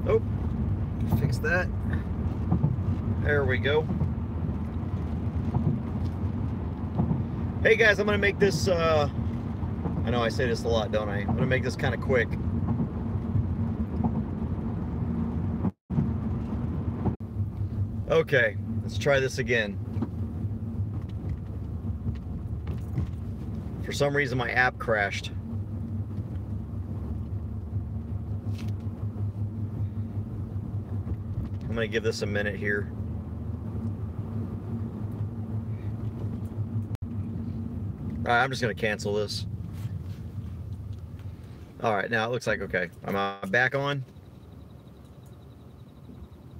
Oh, fix that. There we go. Hey guys, I'm gonna make this, I know I say this a lot, don't I? I'm gonna make this kind of quick. Okay, let's try this again. For some reason my app crashed. I'm gonna give this a minute here. Alright, I'm just gonna cancel this. Alright, now it looks like okay. I'm back on.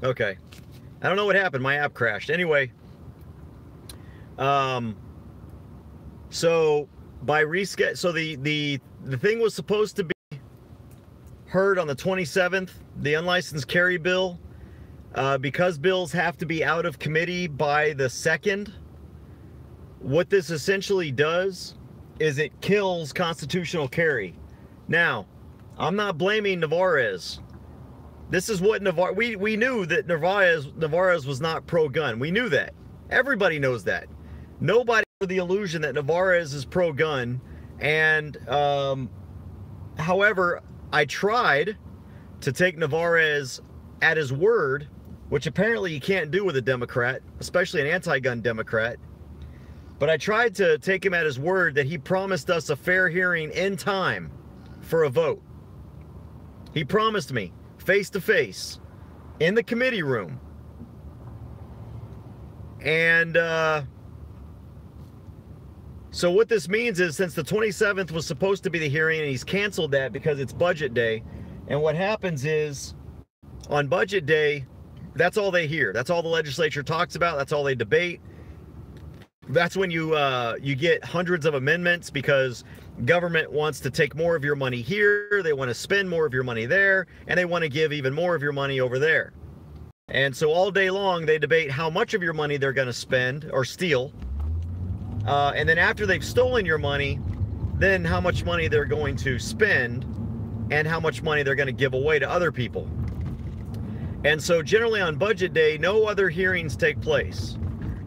Okay. I don't know what happened. My app crashed. Anyway. So by reschedule, so the thing was supposed to be heard on the 27th, the unlicensed carry bill. Because bills have to be out of committee by the 2nd, what this essentially does is it kills constitutional carry. Now, I'm not blaming Narvaez. This is what Narvaez, we knew that Narvaez was not pro-gun. We knew that. Everybody knows that. Nobody has the illusion that Narvaez is pro-gun. And, however, I tried to take Narvaez at his word, which apparently you can't do with a Democrat, especially an anti-gun Democrat. But I tried to take him at his word that he promised us a fair hearing in time for a vote. He promised me, face to face, in the committee room. And so what this means is, since the 27th was supposed to be the hearing and he's canceled that because it's budget day, and what happens is, on budget day, that's all they hear. That's all the legislature talks about. That's all they debate. That's when you get hundreds of amendments because government wants to take more of your money here, they want to spend more of your money there, and they want to give even more of your money over there. And so all day long they debate how much of your money they're going to spend or steal. And then after they've stolen your money, then how much money they're going to spend and how much money they're going to give away to other people. And so generally on budget day, no other hearings take place.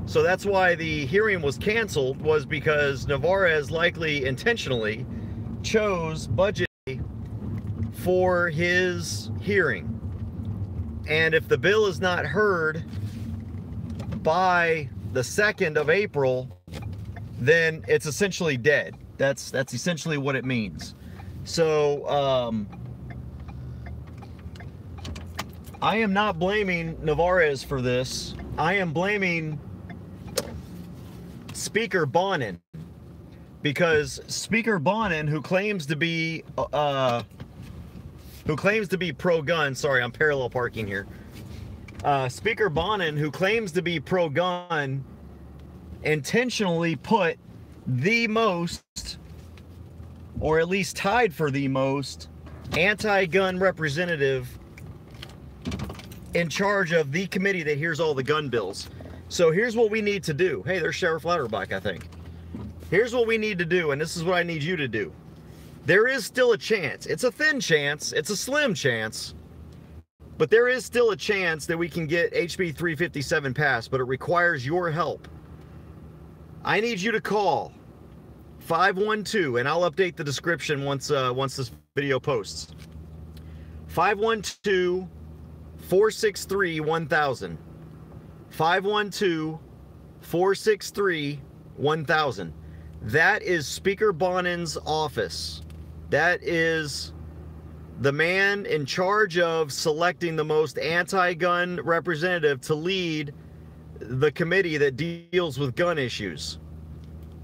So that's why the hearing was canceled, was because Narvaez likely intentionally chose budget day for his hearing. And if the bill is not heard by the 2nd of April, then it's essentially dead. That's essentially what it means. So, I am not blaming Narvaez for this. I am blaming Speaker Bonnen, because Speaker Bonnen, who claims to be pro-gun. Sorry, I'm parallel parking here. Speaker Bonnen, who claims to be pro-gun, intentionally put the most, or at least tied for the most, anti-gun representative in charge of the committee that hears all the gun bills. So here's what we need to do. Hey, there's Sheriff Louderback, I think. Here's what we need to do, and this is what I need you to do. There is still a chance. It's a thin chance. It's a slim chance. But there is still a chance that we can get HB 357 passed, but it requires your help. I need you to call 512, and I'll update the description once this video posts. 512-463-1000. 512-463-1000. That is Speaker Bonnen's office. That is the man in charge of selecting the most anti-gun representative to lead the committee that deals with gun issues,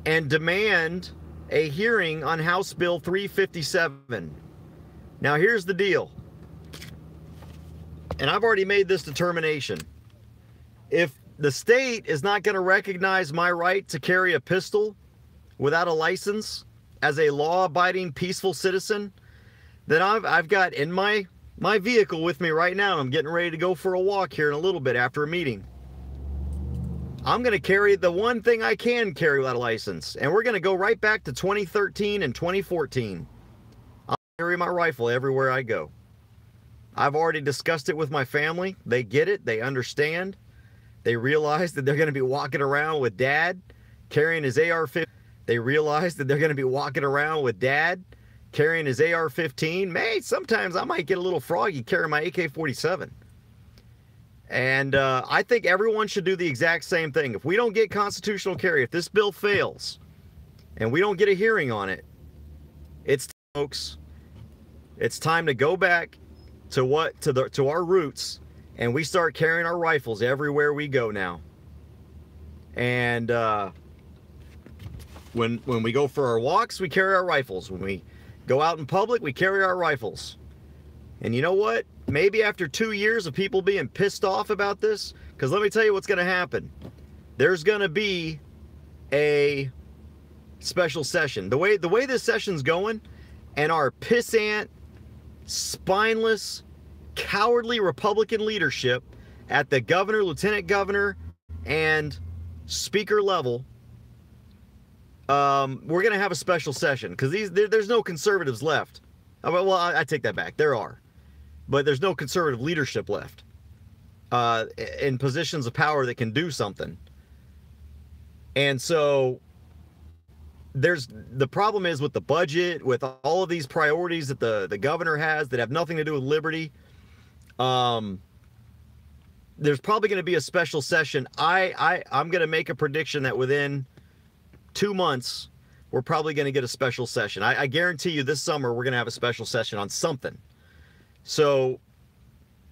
and demand a hearing on House Bill 357. Now here's the deal, and I've already made this determination. If the state is not going to recognize my right to carry a pistol without a license as a law-abiding, peaceful citizen, then I've got in my vehicle with me right now, I'm getting ready to go for a walk here in a little bit after a meeting. I'm going to carry the one thing I can carry without a license, and we're going to go right back to 2013 and 2014. I'll carry my rifle everywhere I go. I've already discussed it with my family. They get it. They understand. They realize that they're going to be walking around with Dad carrying his AR-15. They realize that they're going to be walking around with Dad carrying his AR-15. May, sometimes I might get a little froggy carrying my AK-47. And I think everyone should do the exact same thing. If we don't get constitutional carry, if this bill fails and we don't get a hearing on it, folks, it's time to go back to our roots, and we start carrying our rifles everywhere we go now. And when we go for our walks, we carry our rifles. When we go out in public, we carry our rifles. And you know what? Maybe after 2 years of people being pissed off about this, because let me tell you what's going to happen. There's going to be a special session. The way this session's going, and our pissant, spineless, cowardly Republican leadership at the governor, lieutenant governor, and speaker level, we're going to have a special session, because there's no conservatives left. Well, I take that back. There are. But there's no conservative leadership left in positions of power that can do something. And so the problem is with the budget, with all of these priorities that the governor has that have nothing to do with liberty. There's probably going to be a special session. I'm going to make a prediction that within 2 months, we're probably going to get a special session. I guarantee you this summer, we're going to have a special session on something. So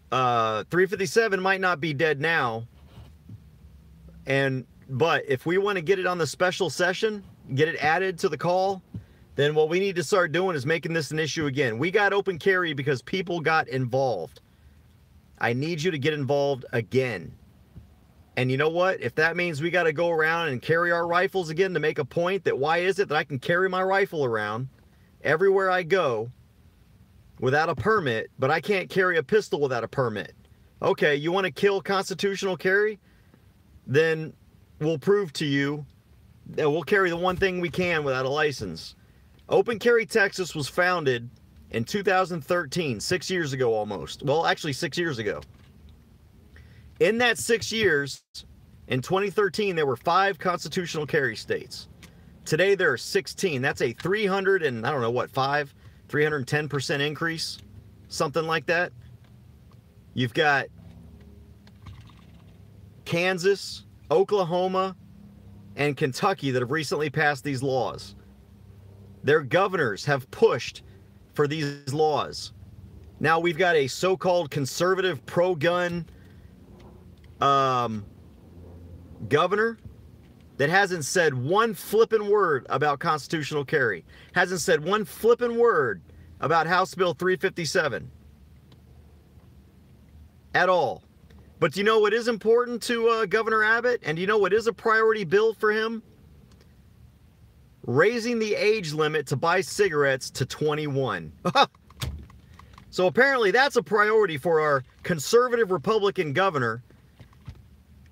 357 might not be dead now. But if we want to get it on the special session, get it added to the call, then what we need to start doing is making this an issue again. We got open carry because people got involved. I need you to get involved again. And you know what? If that means we got to go around and carry our rifles again to make a point that why is it that I can carry my rifle around everywhere I go without a permit, but I can't carry a pistol without a permit? Okay, you want to kill constitutional carry? Then we'll prove to you that we'll carry the one thing we can without a license. Open Carry Texas was founded in 2013, 6 years ago almost. Well, actually 6 years ago. In that 6 years, in 2013, there were 5 constitutional carry states. Today, there are 16. That's a 310% increase, something like that. You've got Kansas, Oklahoma, and Kentucky that have recently passed these laws. Their governors have pushed for these laws. Now we've got a so-called conservative pro-gun governor that hasn't said one flippin' word about constitutional carry. Hasn't said one flippin' word about House Bill 357. At all. But do you know what is important to Governor Abbott? And do you know what is a priority bill for him? Raising the age limit to buy cigarettes to 21. So apparently that's a priority for our conservative Republican governor,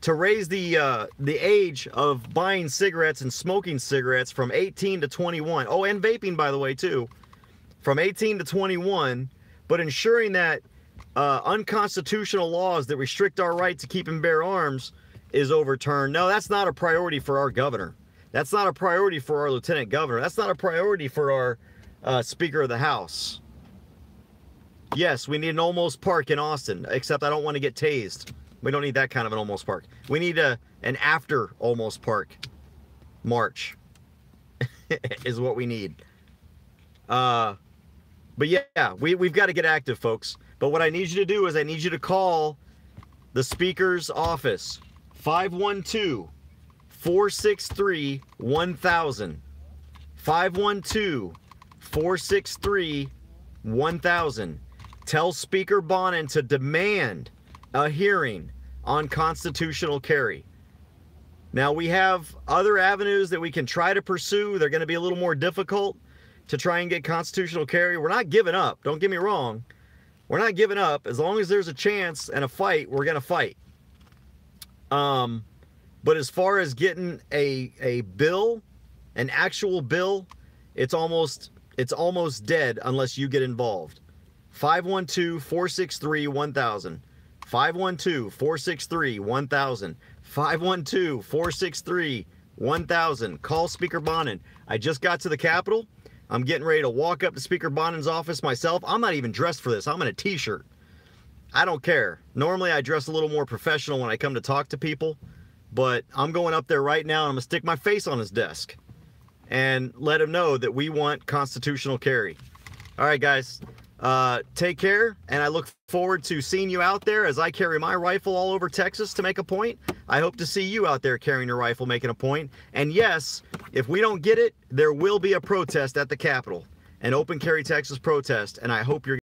to raise the age of buying cigarettes and smoking cigarettes from 18 to 21. Oh, and vaping, by the way, too. From 18 to 21, but ensuring that unconstitutional laws that restrict our right to keep and bear arms is overturned. No, that's not a priority for our governor. That's not a priority for our lieutenant governor. That's not a priority for our Speaker of the House. Yes, we need an almost park in Austin, except I don't want to get tased. We don't need that kind of an almost park. We need an after almost park march is what we need. But yeah, we've got to get active, folks. But what I need you to do is I need you to call the Speaker's office, 512-463-1000. 512-463-1000. Tell Speaker Bonnen to demand a hearing on constitutional carry. Now, we have other avenues that we can try to pursue. They're going to be a little more difficult to try and get constitutional carry. We're not giving up. Don't get me wrong. We're not giving up. As long as there's a chance and a fight, we're going to fight. But as far as getting a bill, an actual bill, it's almost dead unless you get involved. 512-463-1000. 512-463-1000. 512-463-1000. Call Speaker Bonnen. I just got to the Capitol. I'm getting ready to walk up to Speaker Bonnen's office myself. I'm not even dressed for this. I'm in a t-shirt. I don't care. Normally I dress a little more professional when I come to talk to people, but I'm going up there right now and I'm going to stick my face on his desk and let him know that we want constitutional carry. All right, guys. Take care, and I look forward to seeing you out there as I carry my rifle all over Texas to make a point. I hope to see you out there carrying your rifle, making a point. And yes, if we don't get it, there will be a protest at the Capitol, an Open Carry Texas protest, and I hope you're